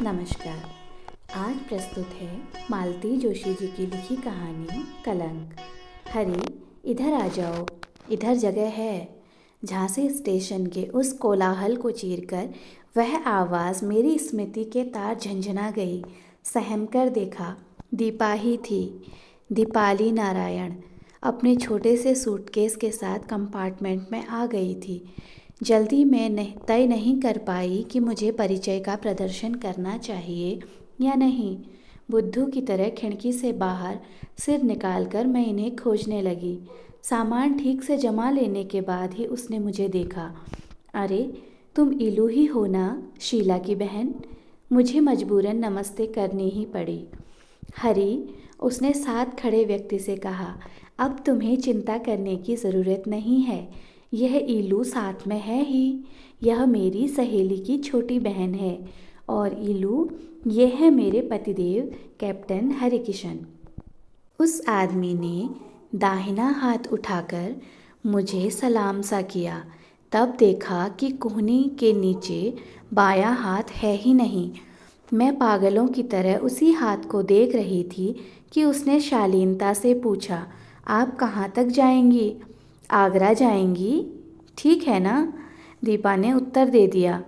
नमस्कार। आज प्रस्तुत है मालती जोशी जी की लिखी कहानी कलंक। हरी, इधर आ जाओ, इधर जगह है। झांसी स्टेशन के उस कोलाहल को चीरकर वह आवाज़ मेरी स्मृति के तार झंझना गई। सहम कर देखा, दीपा ही थी, दीपाली नारायण। अपने छोटे से सूटकेस के साथ कंपार्टमेंट में आ गई थी। जल्दी मैं तय नहीं कर पाई कि मुझे परिचय का प्रदर्शन करना चाहिए या नहीं। बुद्धू की तरह खिड़की से बाहर सिर निकालकर मैं इन्हें खोजने लगी। सामान ठीक से जमा लेने के बाद ही उसने मुझे देखा। अरे, तुम इलू ही हो ना, शीला की बहन? मुझे मजबूरन नमस्ते करनी ही पड़ी। हरी, उसने साथ खड़े व्यक्ति से कहा, अब तुम्हें चिंता करने की ज़रूरत नहीं है। यह ईलू साथ में है ही। यह मेरी सहेली की छोटी बहन है। और ईलू, यह है मेरे पतिदेव कैप्टन हरिकिशन। उस आदमी ने दाहिना हाथ उठाकर मुझे सलाम सा किया। तब देखा कि कोहनी के नीचे बायां हाथ है ही नहीं। मैं पागलों की तरह उसी हाथ को देख रही थी कि उसने शालीनता से पूछा, आप कहाँ तक जाएंगी? आगरा जाएंगी, ठीक है ना? दीपा ने उत्तर दे दिया।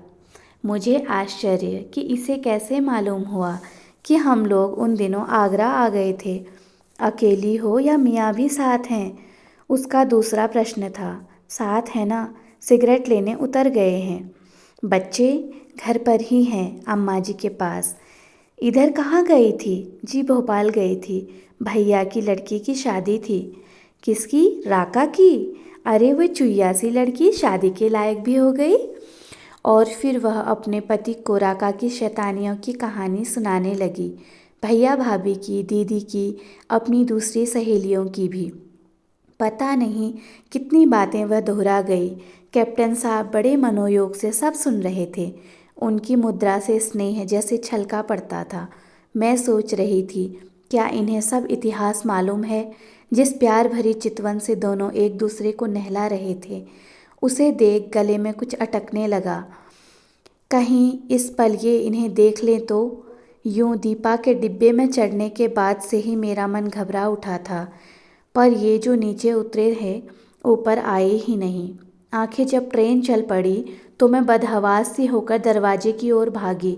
मुझे आश्चर्य कि इसे कैसे मालूम हुआ कि हम लोग उन दिनों आगरा आ गए थे। अकेली हो या मियाँ भी साथ हैं? उसका दूसरा प्रश्न था। साथ है ना, सिगरेट लेने उतर गए हैं। बच्चे घर पर ही हैं, अम्मा जी के पास। इधर कहाँ गई थी? जी, भोपाल गई थी, भैया की लड़की की शादी थी। किसकी? राका की? अरे, वह चुईया सी लड़की शादी के लायक भी हो गई। और फिर वह अपने पति को राका की शैतानियों की कहानी सुनाने लगी, भैया भाभी की, दीदी की, अपनी दूसरी सहेलियों की भी। पता नहीं कितनी बातें वह दोहरा गई। कैप्टन साहब बड़े मनोयोग से सब सुन रहे थे। उनकी मुद्रा से स्नेह जैसे छलका पड़ता था। मैं सोच रही थी, क्या इन्हें सब इतिहास मालूम है? जिस प्यार भरी चितवन से दोनों एक दूसरे को नहला रहे थे, उसे देख गले में कुछ अटकने लगा। कहीं इस पल ये इन्हें देख लें तो। यूं दीपा के डिब्बे में चढ़ने के बाद से ही मेरा मन घबरा उठा था, पर ये जो नीचे उतरे हैं, ऊपर आए ही नहीं। आंखें जब ट्रेन चल पड़ी तो मैं बदहवास सी होकर दरवाजे की ओर भागी।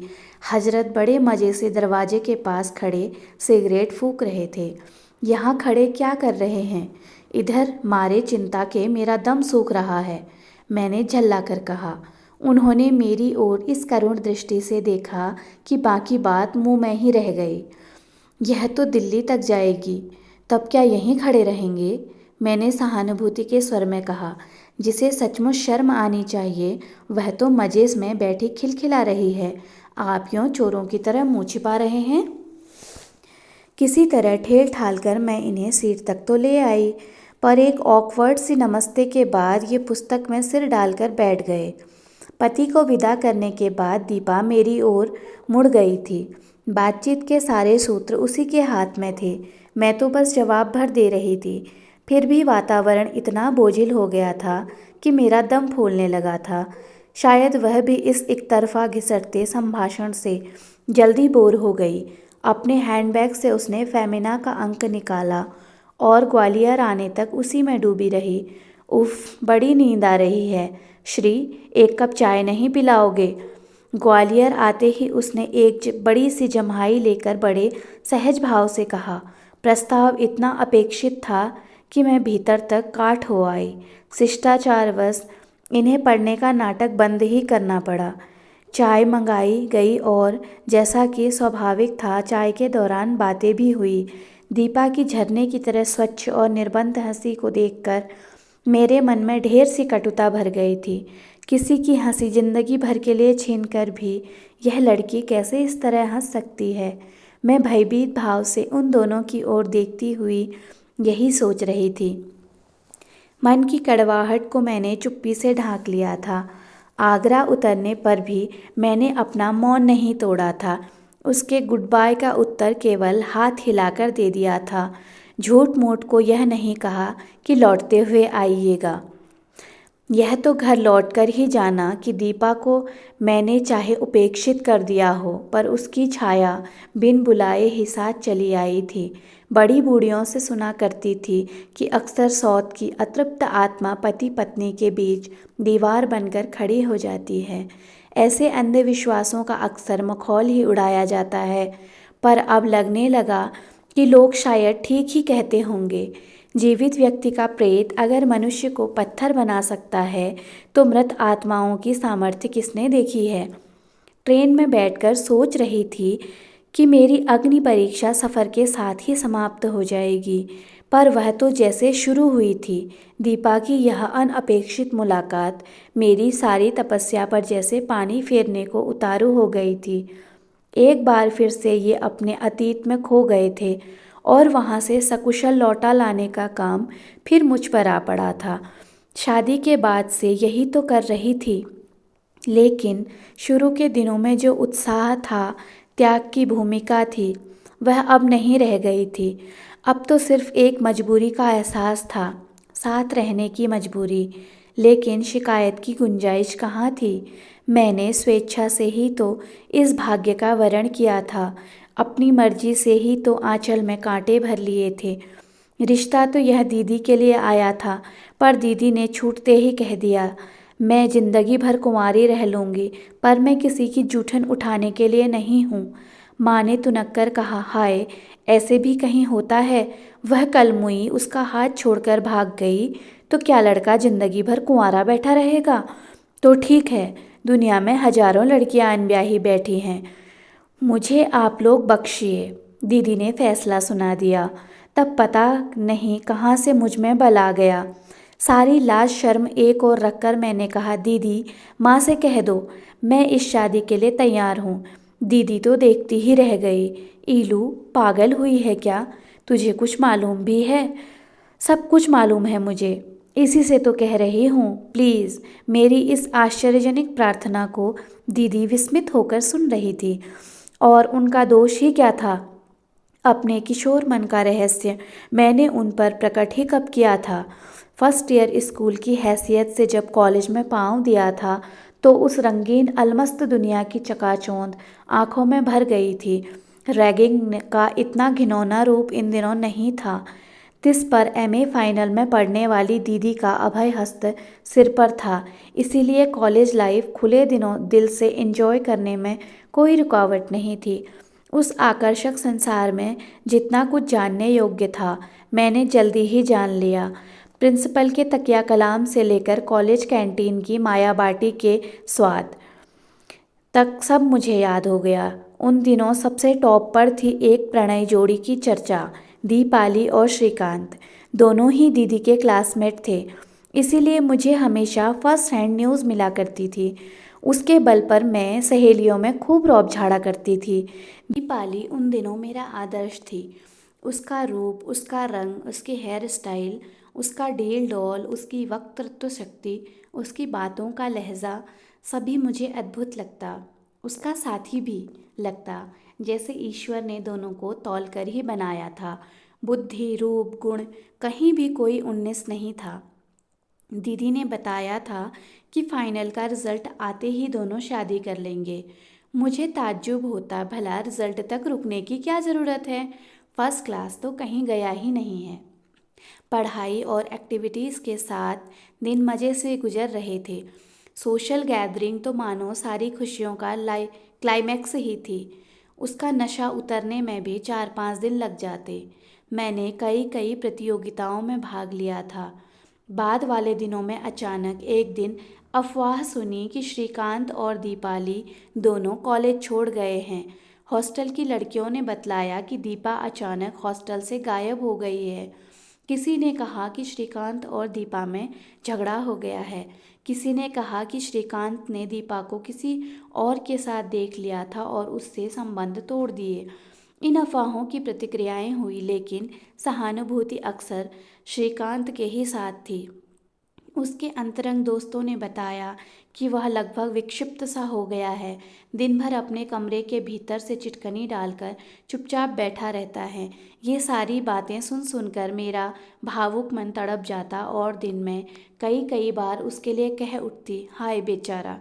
हजरत बड़े मज़े से दरवाजे के पास खड़े सिगरेट फूंक रहे थे। यहाँ खड़े क्या कर रहे हैं? इधर मारे चिंता के मेरा दम सूख रहा है, मैंने झल्ला कर कहा। उन्होंने मेरी ओर इस करुण दृष्टि से देखा कि बाकी बात मुंह में ही रह गई। यह तो दिल्ली तक जाएगी, तब क्या यहीं खड़े रहेंगे? मैंने सहानुभूति के स्वर में कहा। जिसे सचमुच शर्म आनी चाहिए, वह तो मजे में बैठी खिलखिला रही है। आप यूँ चोरों की तरह मुँह छिपा रहे हैं। किसी तरह ठेल ठाल कर मैं इन्हें सीट तक तो ले आई, पर एक ऑकवर्ड सी नमस्ते के बाद ये पुस्तक में सिर डालकर बैठ गए। पति को विदा करने के बाद दीपा मेरी ओर मुड़ गई थी। बातचीत के सारे सूत्र उसी के हाथ में थे। मैं तो बस जवाब भर दे रही थी। फिर भी वातावरण इतना बोझिल हो गया था कि मेरा दम फूलने लगा था। शायद वह भी इस एकतरफा घिसटते संभाषण से जल्दी बोर हो गई। अपने हैंडबैग से उसने फेमिना का अंक निकाला और ग्वालियर आने तक उसी में डूबी रही। उफ, बड़ी नींद आ रही है। श्री, एक कप चाय नहीं पिलाओगे? ग्वालियर आते ही उसने एक बड़ी सी जम्हाई लेकर बड़े सहज भाव से कहा। प्रस्ताव इतना अपेक्षित था कि मैं भीतर तक काठ हो आई। शिष्टाचारवश इन्हें पढ़ने का नाटक बंद ही करना पड़ा। चाय मंगाई गई और जैसा कि स्वाभाविक था, चाय के दौरान बातें भी हुई। दीपा की झरने की तरह स्वच्छ और निर्बंध हंसी को देखकर मेरे मन में ढेर सी कटुता भर गई थी। किसी की हंसी जिंदगी भर के लिए छीन कर भी यह लड़की कैसे इस तरह हंस सकती है? मैं भयभीत भाव से उन दोनों की ओर देखती हुई यही सोच रही थी। मन की कड़वाहट को मैंने चुप्पी से ढांक लिया था। आगरा उतरने पर भी मैंने अपना मौन नहीं तोड़ा था। उसके गुड बाय का उत्तर केवल हाथ हिलाकर दे दिया था। झूठ मूठ को यह नहीं कहा कि लौटते हुए आइएगा। यह तो घर लौटकर ही जाना कि दीपा को मैंने चाहे उपेक्षित कर दिया हो, पर उसकी छाया बिन बुलाए ही साथ चली आई थी। बड़ी बूढ़ियों से सुना करती थी कि अक्सर सौत की अतृप्त आत्मा पति पत्नी के बीच दीवार बनकर खड़ी हो जाती है। ऐसे अंधविश्वासों का अक्सर मखौल ही उड़ाया जाता है, पर अब लगने लगा कि लोग शायद ठीक ही कहते होंगे। जीवित व्यक्ति का प्रेत अगर मनुष्य को पत्थर बना सकता है, तो मृत आत्माओं की सामर्थ्य किसने देखी है। ट्रेन में बैठकर सोच रही थी कि मेरी अग्नि परीक्षा सफ़र के साथ ही समाप्त हो जाएगी, पर वह तो जैसे शुरू हुई थी। दीपा की यह अनअपेक्षित मुलाकात मेरी सारी तपस्या पर जैसे पानी फेरने को उतारू हो गई थी। एक बार फिर से ये अपने अतीत में खो गए थे और वहाँ से सकुशल लौटा लाने का काम फिर मुझ पर आ पड़ा था। शादी के बाद से यही तो कर रही थी, लेकिन शुरू के दिनों में जो उत्साह था, त्याग की भूमिका थी, वह अब नहीं रह गई थी। अब तो सिर्फ एक मजबूरी का एहसास था, साथ रहने की मजबूरी। लेकिन शिकायत की गुंजाइश कहाँ थी। मैंने स्वेच्छा से ही तो इस भाग्य का वरण किया था, अपनी मर्जी से ही तो आंचल में कांटे भर लिए थे। रिश्ता तो यह दीदी के लिए आया था, पर दीदी ने छूटते ही कह दिया, मैं जिंदगी भर कुंवारी रह लूँगी, पर मैं किसी की जूठन उठाने के लिए नहीं हूँ। माँ ने तुनक कर कहा, हाय, ऐसे भी कहीं होता है। वह कलमुई उसका हाथ छोड़कर भाग गई, तो क्या लड़का जिंदगी भर कुंवारा बैठा रहेगा। तो ठीक है, दुनिया में हजारों लड़कियां अनब्याही बैठी हैं, मुझे आप लोग बख्शिए। दीदी ने फैसला सुना दिया। तब पता नहीं कहाँ से मुझ में बल आ गया। सारी लाज शर्म एक ओर रखकर मैंने कहा, दीदी, माँ से कह दो मैं इस शादी के लिए तैयार हूँ। दीदी तो देखती ही रह गई। ईलू, पागल हुई है क्या? तुझे कुछ मालूम भी है? सब कुछ मालूम है मुझे, इसी से तो कह रही हूँ। प्लीज़। मेरी इस आश्चर्यजनक प्रार्थना को दीदी विस्मित होकर सुन रही थी। और उनका दोष ही क्या था? अपने किशोर मन का रहस्य मैंने उन पर प्रकट ही कब किया था। फर्स्ट ईयर स्कूल की हैसियत से जब कॉलेज में पांव दिया था, तो उस रंगीन अलमस्त दुनिया की चकाचौंध आंखों में भर गई थी। रैगिंग का इतना घिनौना रूप इन दिनों नहीं था। तिस पर एमए फाइनल में पढ़ने वाली दीदी का अभय हस्त सिर पर था, इसीलिए कॉलेज लाइफ खुले दिनों दिल से एंजॉय करने में कोई रुकावट नहीं थी। उस आकर्षक संसार में जितना कुछ जानने योग्य था, मैंने जल्दी ही जान लिया। प्रिंसिपल के तकिया कलाम से लेकर कॉलेज कैंटीन की माया बाटी के स्वाद तक सब मुझे याद हो गया। उन दिनों सबसे टॉप पर थी एक प्रणय जोड़ी की चर्चा, दीपाली और श्रीकांत। दोनों ही दीदी के क्लासमेट थे, इसीलिए मुझे हमेशा फर्स्ट हैंड न्यूज़ मिला करती थी। उसके बल पर मैं सहेलियों में खूब रौब झाड़ा करती थी। दीपाली उन दिनों मेरा आदर्श थी। उसका रूप, उसका रंग, उसकी हेयर स्टाइल, उसका डील डॉल, उसकी वक्तृत्व शक्ति, उसकी बातों का लहजा, सभी मुझे अद्भुत लगता। उसका साथी भी लगता, जैसे ईश्वर ने दोनों को तौल कर ही बनाया था। बुद्धि, रूप, गुण, कहीं भी कोई 19 नहीं था। दीदी ने बताया था कि फाइनल का रिजल्ट आते ही दोनों शादी कर लेंगे। मुझे ताज्जुब होता, भला रिजल्ट तक रुकने की क्या ज़रूरत है? फर्स्ट क्लास तो कहीं गया ही नहीं है। पढ़ाई और एक्टिविटीज़ के साथ दिन मज़े से गुजर रहे थे। सोशल गैदरिंग तो मानो सारी खुशियों का क्लाइमैक्स ही थी। उसका नशा उतरने में भी 4-5 दिन लग जाते। मैंने कई कई प्रतियोगिताओं में भाग लिया था। बाद वाले दिनों में अचानक एक दिन अफवाह सुनी कि श्रीकांत और दीपाली दोनों कॉलेज छोड़ गए हैं। हॉस्टल की लड़कियों ने बतलाया कि दीपा अचानक हॉस्टल से गायब हो गई है। किसी ने कहा कि श्रीकांत और दीपा में झगड़ा हो गया है। किसी ने कहा कि श्रीकांत ने दीपा को किसी और के साथ देख लिया था और उससे संबंध तोड़ दिए। इन अफवाहों की प्रतिक्रियाएं हुई, लेकिन सहानुभूति अक्सर श्रीकांत के ही साथ थी। उसके अंतरंग दोस्तों ने बताया कि वह लगभग विक्षिप्त सा हो गया है। दिन भर अपने कमरे के भीतर से चिटकनी डालकर चुपचाप बैठा रहता है। ये सारी बातें सुन सुनकर मेरा भावुक मन तड़प जाता और दिन में कई कई बार उसके लिए कह उठती, हाय बेचारा।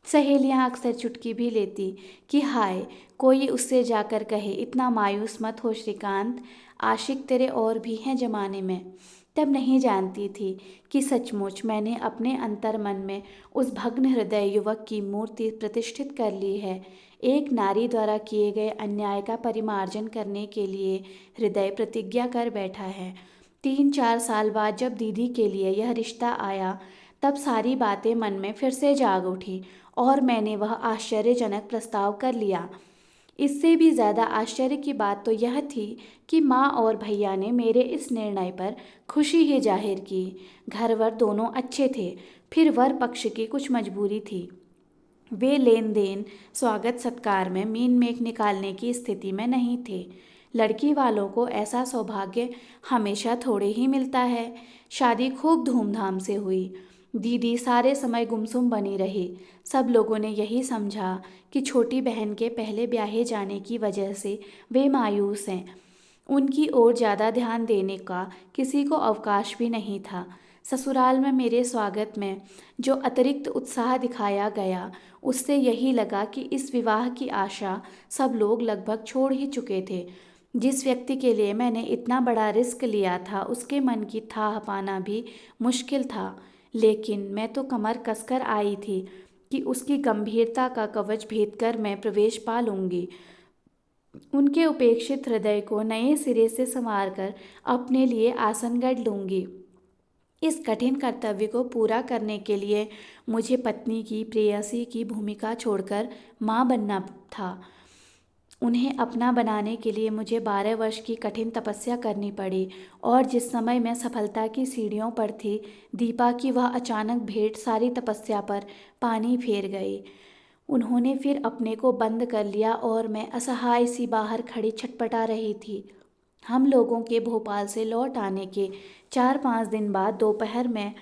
सहेलियां अक्सर चुटकी भी लेती कि हाय, कोई उससे जाकर कहे, इतना मायूस मत हो श्रीकांत, आशिक तेरे और भी हैं जमाने में। तब नहीं जानती थी कि सचमुच मैंने अपने अंतर मन में उस भग्न हृदय युवक की मूर्ति प्रतिष्ठित कर ली है। एक नारी द्वारा किए गए अन्याय का परिमार्जन करने के लिए हृदय प्रतिज्ञा कर बैठा है। 3-4 साल बाद जब दीदी के लिए यह रिश्ता आया, तब सारी बातें मन में फिर से जाग उठी और मैंने वह आश्चर्यजनक प्रस्ताव कर लिया। इससे भी ज़्यादा आश्चर्य की बात तो यह थी कि माँ और भैया ने मेरे इस निर्णय पर खुशी ही जाहिर की। घर वर दोनों अच्छे थे, फिर वर पक्ष की कुछ मजबूरी थी। वे लेन देन, स्वागत सत्कार में मीन मेख निकालने की स्थिति में नहीं थे। लड़की वालों को ऐसा सौभाग्य हमेशा थोड़े ही मिलता है। शादी खूब धूमधाम से हुई। दीदी सारे समय गुमसुम बनी रही। सब लोगों ने यही समझा कि छोटी बहन के पहले ब्याहे जाने की वजह से वे मायूस हैं। उनकी ओर ज़्यादा ध्यान देने का किसी को अवकाश भी नहीं था। ससुराल में मेरे स्वागत में जो अतिरिक्त उत्साह दिखाया गया, उससे यही लगा कि इस विवाह की आशा सब लोग लगभग छोड़ ही चुके थे। जिस व्यक्ति के लिए मैंने इतना बड़ा रिस्क लिया था, उसके मन की थाह पाना भी मुश्किल था। लेकिन मैं तो कमर कसकर आई थी कि उसकी गंभीरता का कवच भेदकर मैं प्रवेश पा लूँगी। उनके उपेक्षित हृदय को नए सिरे से संवारकर अपने लिए आसन गढ़ लूँगी। इस कठिन कर्तव्य को पूरा करने के लिए मुझे पत्नी की, प्रेयसी की भूमिका छोड़कर माँ बनना था। उन्हें अपना बनाने के लिए मुझे 12 वर्ष की कठिन तपस्या करनी पड़ी और जिस समय मैं सफलता की सीढ़ियों पर थी, दीपा की वह अचानक भेंट सारी तपस्या पर पानी फेर गई। उन्होंने फिर अपने को बंद कर लिया और मैं असहाय सी बाहर खड़ी छटपटा रही थी। हम लोगों के भोपाल से लौट आने के 4-5 दिन बाद दोपहर में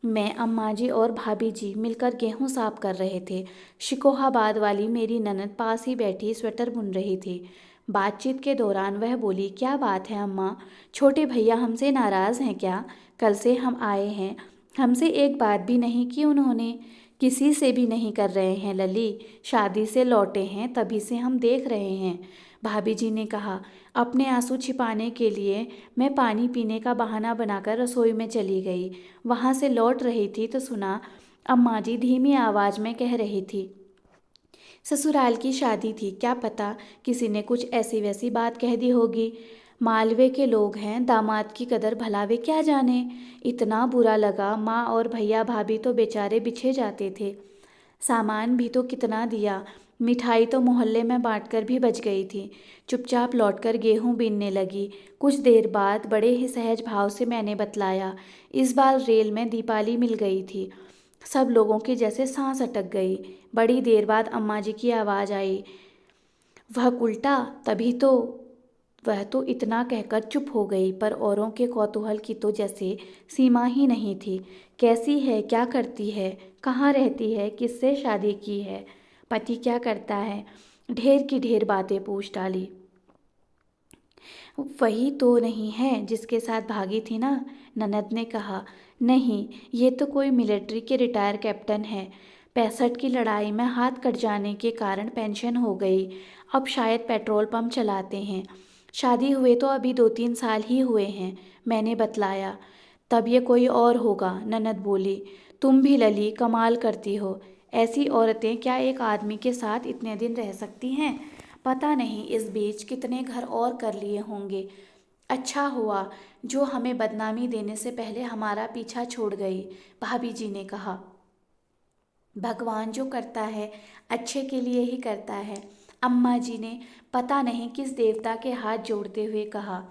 मैं, अम्मा जी और भाभी जी मिलकर गेहूं साफ कर रहे थे। शिकोहाबाद वाली मेरी ननद पास ही बैठी स्वेटर बुन रही थी। बातचीत के दौरान वह बोली, क्या बात है अम्मा, छोटे भैया हमसे नाराज़ हैं क्या? कल से हम आए हैं, हमसे एक बात भी नहीं की उन्होंने। किसी से भी नहीं कर रहे हैं लली, शादी से लौटे हैं तभी से हम देख रहे हैं। भाभी जी ने कहा। अपने आंसू छिपाने के लिए मैं पानी पीने का बहाना बनाकर रसोई में चली गई। वहाँ से लौट रही थी तो सुना, अम्मा जी धीमी आवाज़ में कह रही थी, ससुराल की शादी थी, क्या पता किसी ने कुछ ऐसी वैसी बात कह दी होगी। मालवे के लोग हैं, दामाद की कदर भला वे क्या जाने। इतना बुरा लगा, माँ और भैया भाभी तो बेचारे बिछे जाते थे। सामान भी तो कितना दिया, मिठाई तो मोहल्ले में बांटकर भी बच गई थी। चुपचाप लौटकर गेहूं बीनने लगी। कुछ देर बाद बड़े ही सहज भाव से मैंने बतलाया, इस बार रेल में दीपाली मिल गई थी। सब लोगों की जैसे सांस अटक गई। बड़ी देर बाद अम्मा जी की आवाज़ आई, वह उल्टा, तभी तो। वह तो इतना कहकर चुप हो गई, पर औरों के कौतूहल की तो जैसे सीमा ही नहीं थी। कैसी है, क्या करती है, कहाँ रहती है, किससे शादी की है, पति क्या करता है, ढेर की ढेर बातें पूछ डाली। वही तो नहीं है जिसके साथ भागी थी ना? ननद ने कहा। नहीं, ये तो कोई मिलिट्री के रिटायर कैप्टन है। 65 की लड़ाई में हाथ कट जाने के कारण पेंशन हो गई, अब शायद पेट्रोल पंप चलाते हैं। शादी हुए तो अभी 2-3 साल ही हुए हैं, मैंने बतलाया। तब ये कोई और होगा, ननद बोली। तुम भी लली कमाल करती हो, ऐसी औरतें क्या एक आदमी के साथ इतने दिन रह सकती हैं? पता नहीं इस बीच कितने घर और कर लिए होंगे। अच्छा हुआ जो हमें बदनामी देने से पहले हमारा पीछा छोड़ गई, भाभी जी ने कहा। भगवान जो करता है अच्छे के लिए ही करता है, अम्मा जी ने पता नहीं किस देवता के हाथ जोड़ते हुए कहा।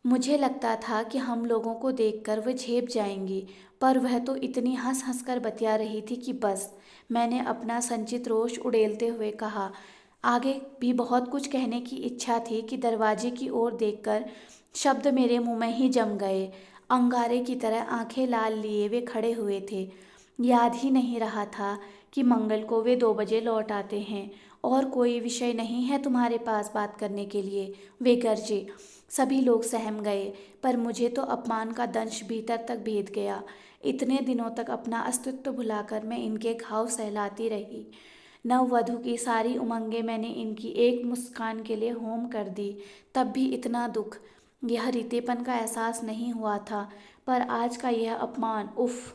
मुझे लगता था कि हम लोगों को देखकर वह झेप जाएंगी, पर वह तो इतनी हंस हंस कर बतिया रही थी कि बस। मैंने अपना संचित रोष उड़ेलते हुए कहा। आगे भी बहुत कुछ कहने की इच्छा थी कि दरवाजे की ओर देखकर शब्द मेरे मुंह में ही जम गए। अंगारे की तरह आंखें लाल लिए वे खड़े हुए थे। याद ही नहीं रहा था कि मंगल को वे 2 बजे लौट आते हैं। और कोई विषय नहीं है तुम्हारे पास बात करने के लिए, वे गरजे। सभी लोग सहम गए, पर मुझे तो अपमान का दंश भीतर तक भेद गया। इतने दिनों तक अपना अस्तित्व भुलाकर मैं इनके घाव सहलाती रही। नववधु की सारी उमंगें मैंने इनकी एक मुस्कान के लिए होम कर दी। तब भी इतना दुख, यह रीतेपन का एहसास नहीं हुआ था। पर आज का यह अपमान, उफ।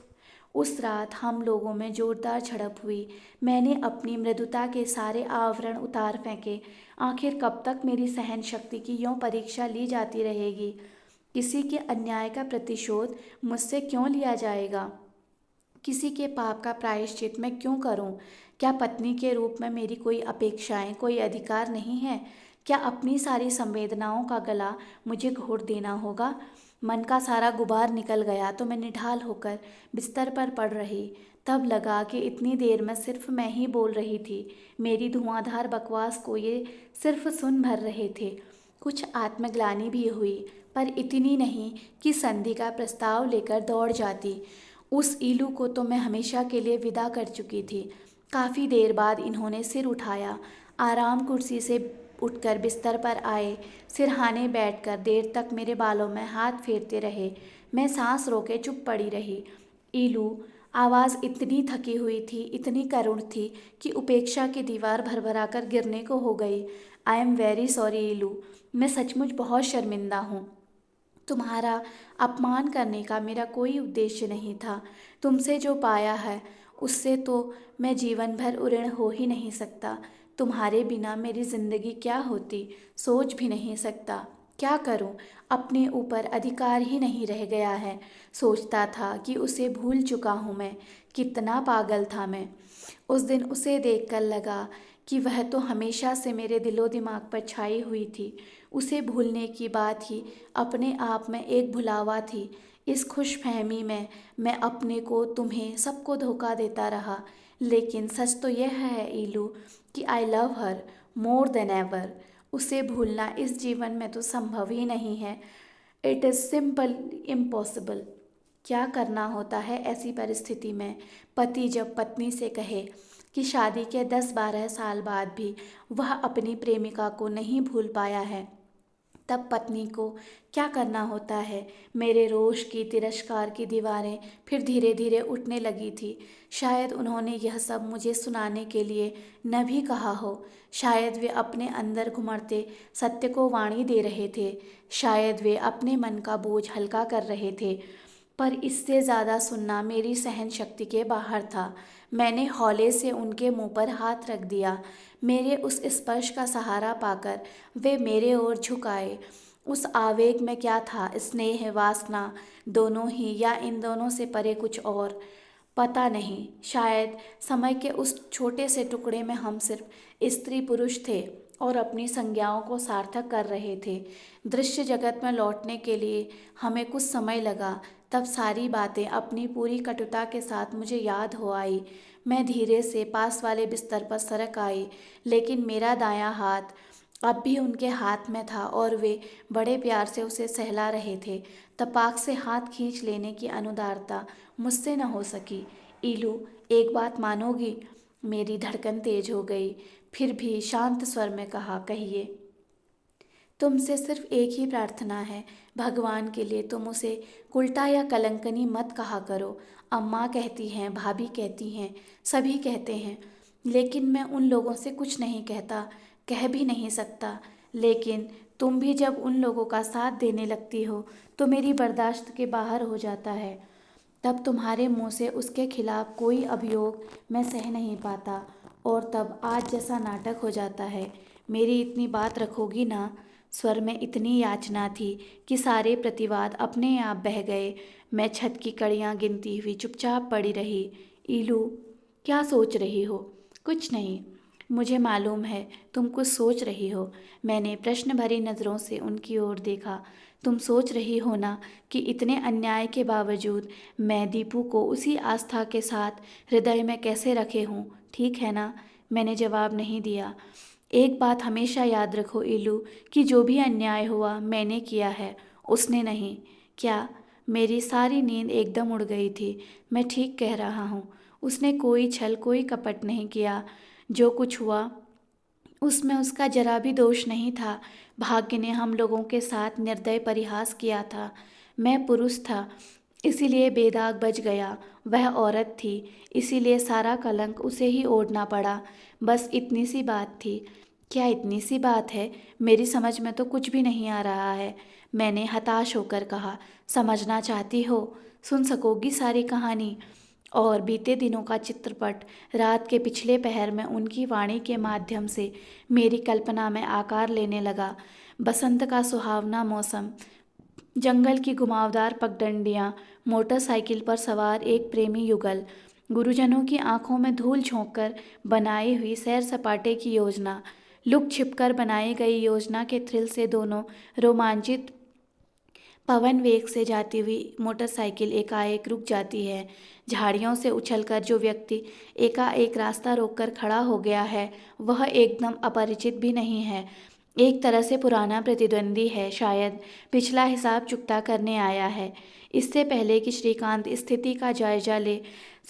उस रात हम लोगों में जोरदार झड़प हुई। मैंने अपनी मृदुता के सारे आवरण उतार फेंके। आखिर कब तक मेरी सहन शक्ति की यों परीक्षा ली जाती रहेगी? किसी के अन्याय का प्रतिशोध मुझसे क्यों लिया जाएगा? किसी के पाप का प्रायश्चित मैं क्यों करूं? क्या पत्नी के रूप में मेरी कोई अपेक्षाएं, कोई अधिकार नहीं है? क्या अपनी सारी संवेदनाओं का गला मुझे घोट देना होगा? मन का सारा गुबार निकल गया तो मैं निढाल होकर बिस्तर पर पड़ रही। तब लगा कि इतनी देर में सिर्फ मैं ही बोल रही थी। मेरी धुआंधार बकवास को ये सिर्फ सुन भर रहे थे। कुछ आत्मग्लानि भी हुई, पर इतनी नहीं कि संधि का प्रस्ताव लेकर दौड़ जाती। उस ईलू को तो मैं हमेशा के लिए विदा कर चुकी थी। काफ़ी देर बाद इन्होंने सिर उठाया। आराम कुर्सी से उठकर बिस्तर पर आए। सिरहाने बैठकर देर तक मेरे बालों में हाथ फेरते रहे। मैं सांस रोके चुप पड़ी रही। ईलू, आवाज़ इतनी थकी हुई थी, इतनी करुण थी कि उपेक्षा की दीवार भरभरा कर गिरने को हो गई। I am very sorry ILU, मैं सचमुच बहुत शर्मिंदा हूँ। तुम्हारा अपमान करने का मेरा कोई उद्देश्य नहीं था। तुमसे जो पाया है उससे तो मैं जीवन भर ऋण हो ही नहीं सकता। तुम्हारे बिना मेरी जिंदगी क्या होती, सोच भी नहीं सकता। क्या करूं? अपने ऊपर अधिकार ही नहीं रह गया है। सोचता था कि उसे भूल चुका हूं मैं। कितना पागल था मैं। उस दिन उसे देखकर लगा कि वह तो हमेशा से मेरे दिलो दिमाग पर छाई हुई थी। उसे भूलने की बात ही अपने आप में एक भुलावा थी। इस खुशफहमी में मैं अपने को, तुम्हें, सबको धोखा देता रहा। लेकिन सच तो यह है ईलू कि I love her more than ever. उसे भूलना इस जीवन में तो संभव ही नहीं है। It is simple impossible. क्या करना होता है ऐसी परिस्थिति में? पति जब पत्नी से कहे कि शादी के 10-12 साल बाद भी वह अपनी प्रेमिका को नहीं भूल पाया है, तब पत्नी को क्या करना होता है? मेरे रोष की, तिरस्कार की दीवारें फिर धीरे धीरे उठने लगी थी। शायद उन्होंने यह सब मुझे सुनाने के लिए न भी कहा हो। शायद वे अपने अंदर घुमड़ते सत्य को वाणी दे रहे थे। शायद वे अपने मन का बोझ हल्का कर रहे थे। पर इससे ज़्यादा सुनना मेरी सहन शक्ति के बाहर था। मैंने हौले से उनके मुंह पर हाथ रख दिया। मेरे उस स्पर्श का सहारा पाकर वे मेरे ओर झुकाए। उस आवेग में क्या था, स्नेह, वासना, दोनों ही, या इन दोनों से परे कुछ और? पता नहीं। शायद समय के उस छोटे से टुकड़े में हम सिर्फ स्त्री पुरुष थे और अपनी संज्ञाओं को सार्थक कर रहे थे। दृश्य जगत में लौटने के लिए हमें कुछ समय लगा। तब सारी बातें अपनी पूरी कटुता के साथ मुझे याद हो आई। मैं धीरे से पास वाले बिस्तर पर सरक आई, लेकिन मेरा दायां हाथ अब भी उनके हाथ में था और वे बड़े प्यार से उसे सहला रहे थे। तपाक से हाथ खींच लेने की अनुदारता मुझसे न हो सकी। ईलू, एक बात मानोगी? मेरी धड़कन तेज हो गई। फिर भी शांत स्वर में कहा, कहिए। तुमसे सिर्फ एक ही प्रार्थना है, भगवान के लिए तुम उसे उल्टा या कलंकनी मत कहा करो। अम्मा कहती हैं, भाभी कहती हैं, सभी कहते हैं, लेकिन मैं उन लोगों से कुछ नहीं कहता, कह भी नहीं सकता। लेकिन तुम भी जब उन लोगों का साथ देने लगती हो तो मेरी बर्दाश्त के बाहर हो जाता है। तब तुम्हारे मुंह से उसके खिलाफ कोई अभियोग मैं सह नहीं पाता, और तब आज जैसा नाटक हो जाता है। मेरी इतनी बात रखोगी ना? स्वर में इतनी याचना थी कि सारे प्रतिवाद अपने आप बह गए। मैं छत की कड़ियाँ गिनती हुई चुपचाप पड़ी रही। ईलू, क्या सोच रही हो? कुछ नहीं, मुझे मालूम है तुम कुछ सोच रही हो। मैंने प्रश्न भरी नज़रों से उनकी ओर देखा। तुम सोच रही हो ना कि इतने अन्याय के बावजूद मैं दीपू को उसी आस्था के साथ हृदय में कैसे रखे हूँ, ठीक है ना? मैंने जवाब नहीं दिया। एक बात हमेशा याद रखो ईलू, कि जो भी अन्याय हुआ मैंने किया है, उसने नहीं। क्या? मेरी सारी नींद एकदम उड़ गई थी। मैं ठीक कह रहा हूँ। उसने कोई छल कोई कपट नहीं किया। जो कुछ हुआ उसमें उसका जरा भी दोष नहीं था। भाग्य ने हम लोगों के साथ निर्दय परिहास किया था। मैं पुरुष था, इसीलिए बेदाग बच गया। वह औरत थी, इसीलिए सारा कलंक उसे ही ओढ़ना पड़ा। बस इतनी सी बात थी। क्या इतनी सी बात है? मेरी समझ में तो कुछ भी नहीं आ रहा है। मैंने हताश होकर कहा। समझना चाहती हो? सुन सकोगी सारी कहानी? और बीते दिनों का चित्रपट रात के पिछले पहर में उनकी वाणी के माध्यम से मेरी कल्पना में आकार लेने लगा। बसंत का सुहावना मौसम, जंगल की घुमावदार पगडंडियाँ, मोटरसाइकिल पर सवार एक प्रेमी युगल, गुरुजनों की आंखों में धूल झोंक कर बनाई हुई सैर सपाटे की योजना, लुक छिपकर बनाई गई योजना के थ्रिल से दोनों रोमांचित। पवन वेग से जाती हुई मोटरसाइकिल एकाएक रुक जाती है। झाड़ियों से उछलकर जो व्यक्ति एकाएक रास्ता रोककर खड़ा हो गया है, वह एकदम अपरिचित भी नहीं है। एक तरह से पुराना प्रतिद्वंदी है, शायद पिछला हिसाब चुकता करने आया है। इससे पहले कि श्रीकांत स्थिति का जायजा ले,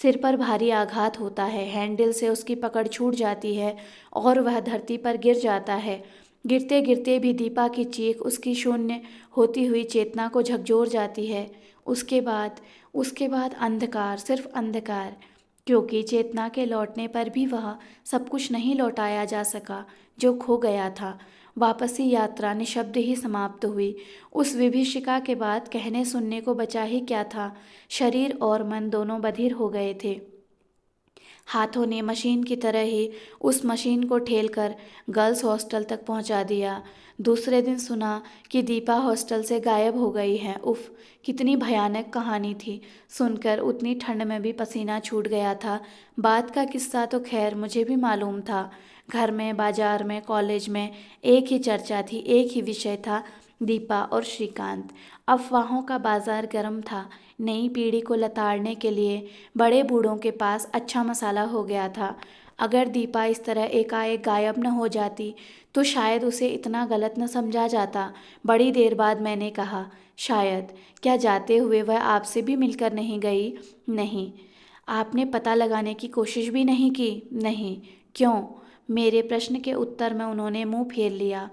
सिर पर भारी आघात होता है। हैंडल से उसकी पकड़ छूट जाती है और वह धरती पर गिर जाता है। गिरते गिरते भी दीपा की चीख उसकी शून्य होती हुई चेतना को झकझोर जाती है। उसके बाद अंधकार, सिर्फ अंधकार, क्योंकि चेतना के लौटने पर भी वह सब कुछ नहीं लौटाया जा सका जो खो गया था। वापसी यात्रा निशब्द ही समाप्त हुई। उस विभीषिका के बाद कहने सुनने को बचा ही क्या था। शरीर और मन दोनों बधिर हो गए थे। हाथों ने मशीन की तरह ही उस मशीन को ठेलकर गर्ल्स हॉस्टल तक पहुंचा दिया। दूसरे दिन सुना कि दीपा हॉस्टल से गायब हो गई है। उफ, कितनी भयानक कहानी थी। सुनकर उतनी ठंड में भी पसीना छूट गया था। बात का किस्सा तो खैर मुझे भी मालूम था। घर में, बाजार में, कॉलेज में एक ही चर्चा थी, एक ही विषय था, दीपा और श्रीकांत। अफवाहों का बाजार गर्म था। नई पीढ़ी को लताड़ने के लिए बड़े बूढ़ों के पास अच्छा मसाला हो गया था। अगर दीपा इस तरह एकाएक गायब न हो जाती तो शायद उसे इतना गलत न समझा जाता। बड़ी देर बाद मैंने कहा, शायद। क्या जाते हुए वह आपसे भी मिलकर नहीं गई? नहीं। आपने पता लगाने की कोशिश भी नहीं की? नहीं। क्यों? मेरे प्रश्न के उत्तर में उन्होंने मुंह फेर लिया।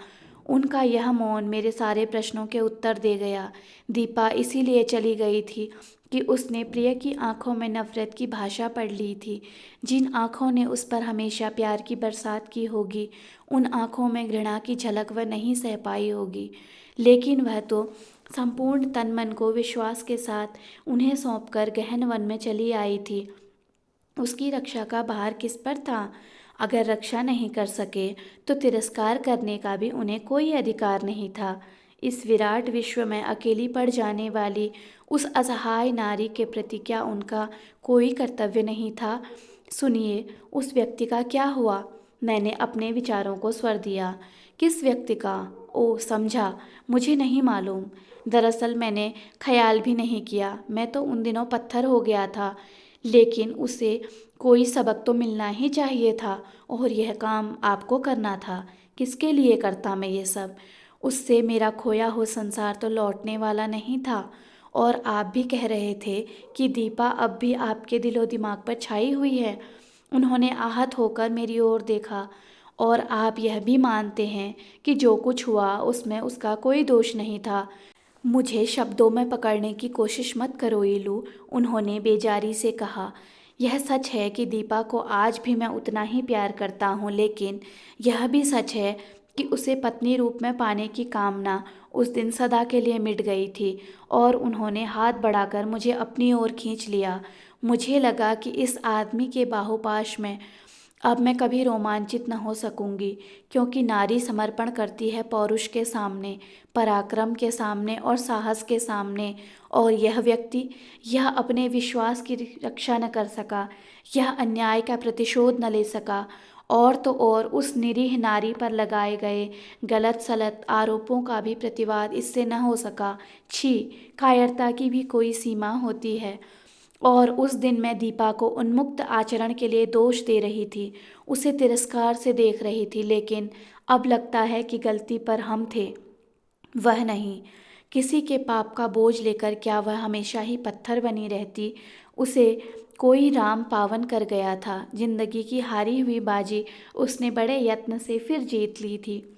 उनका यह मौन मेरे सारे प्रश्नों के उत्तर दे गया। दीपा इसीलिए चली गई थी कि उसने प्रिय की आंखों में नफरत की भाषा पढ़ ली थी। जिन आंखों ने उस पर हमेशा प्यार की बरसात की होगी, उन आंखों में घृणा की झलक वह नहीं सह पाई होगी। लेकिन वह तो संपूर्ण तन मन को विश्वास के साथ उन्हें सौंपकर गहन वन में चली आई थी। उसकी रक्षा का भार किस पर था? अगर रक्षा नहीं कर सके तो तिरस्कार करने का भी उन्हें कोई अधिकार नहीं था। इस विराट विश्व में अकेली पड़ जाने वाली उस असहाय नारी के प्रति क्या उनका कोई कर्तव्य नहीं था? सुनिए, उस व्यक्ति का क्या हुआ? मैंने अपने विचारों को स्वर दिया। किस व्यक्ति का? ओ, समझा, मुझे नहीं मालूम। दरअसल मैंने ख्याल भी नहीं किया। मैं तो उन दिनों पत्थर हो गया था। लेकिन उसे कोई सबक तो मिलना ही चाहिए था, और यह काम आपको करना था। किसके लिए करता मैं ये सब? उससे मेरा खोया हुआ संसार तो लौटने वाला नहीं था। और आप भी कह रहे थे कि दीपा अब भी आपके दिलो दिमाग पर छाई हुई है। उन्होंने आहत होकर मेरी ओर देखा। और आप यह भी मानते हैं कि जो कुछ हुआ उसमें उसका कोई दोष नहीं था? मुझे शब्दों में पकड़ने की कोशिश मत करो ईलू, उन्होंने बेजारी से कहा। यह सच है कि दीपा को आज भी मैं उतना ही प्यार करता हूँ, लेकिन यह भी सच है कि उसे पत्नी रूप में पाने की कामना उस दिन सदा के लिए मिट गई थी। और उन्होंने हाथ बढ़ाकर मुझे अपनी ओर खींच लिया। मुझे लगा कि इस आदमी के बाहुपाश में अब मैं कभी रोमांचित न हो सकूंगी, क्योंकि नारी समर्पण करती है पौरुष के सामने, पराक्रम के सामने और साहस के सामने। और यह व्यक्ति, यह अपने विश्वास की रक्षा न कर सका, यह अन्याय का प्रतिशोध न ले सका, और तो और उस निरीह नारी पर लगाए गए गलत सलत आरोपों का भी प्रतिवाद इससे न हो सका। छी, कायरता की भी कोई सीमा होती है। और उस दिन मैं दीपा को उन्मुक्त आचरण के लिए दोष दे रही थी, उसे तिरस्कार से देख रही थी, लेकिन अब लगता है कि गलती पर हम थे, वह नहीं। किसी के पाप का बोझ लेकर क्या वह हमेशा ही पत्थर बनी रहती? उसे कोई राम पावन कर गया था। जिंदगी की हारी हुई बाजी उसने बड़े यत्न से फिर जीत ली थी।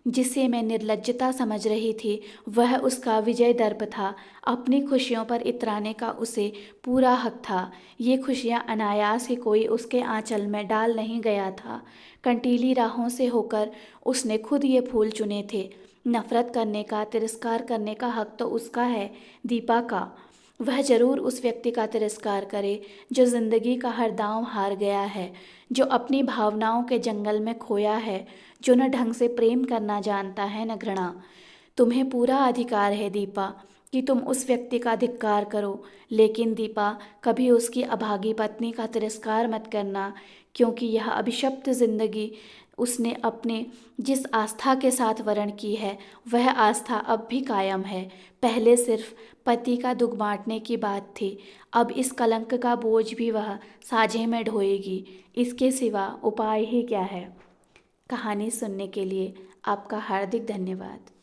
जिसे मैं निर्लज्जता समझ रही थी, वह उसका विजय दर्प था। अपनी खुशियों पर इतराने का उसे पूरा हक था। ये खुशियाँ अनायास ही कोई उसके आंचल में डाल नहीं गया था। कंटीली राहों से होकर उसने खुद ये फूल चुने थे। नफरत करने का, तिरस्कार करने का हक तो उसका है, दीपा का। वह जरूर उस व्यक्ति का तिरस्कार करे जो जिंदगी का हर दांव हार गया है, जो अपनी भावनाओं के जंगल में खोया है, जो न ढंग से प्रेम करना जानता है न घृणा। तुम्हें पूरा अधिकार है दीपा कि तुम उस व्यक्ति का धिक्कार करो, लेकिन दीपा कभी उसकी अभागी पत्नी का तिरस्कार मत करना, क्योंकि यह अभिशप्त जिंदगी उसने अपने जिस आस्था के साथ वर्ण की है, वह आस्था अब भी कायम है। पहले सिर्फ पति का दुख बांटने की बात थी, अब इस कलंक का बोझ भी वह साझे में ढोएगी। इसके सिवा उपाय ही क्या है? कहानी सुनने के लिए आपका हार्दिक धन्यवाद।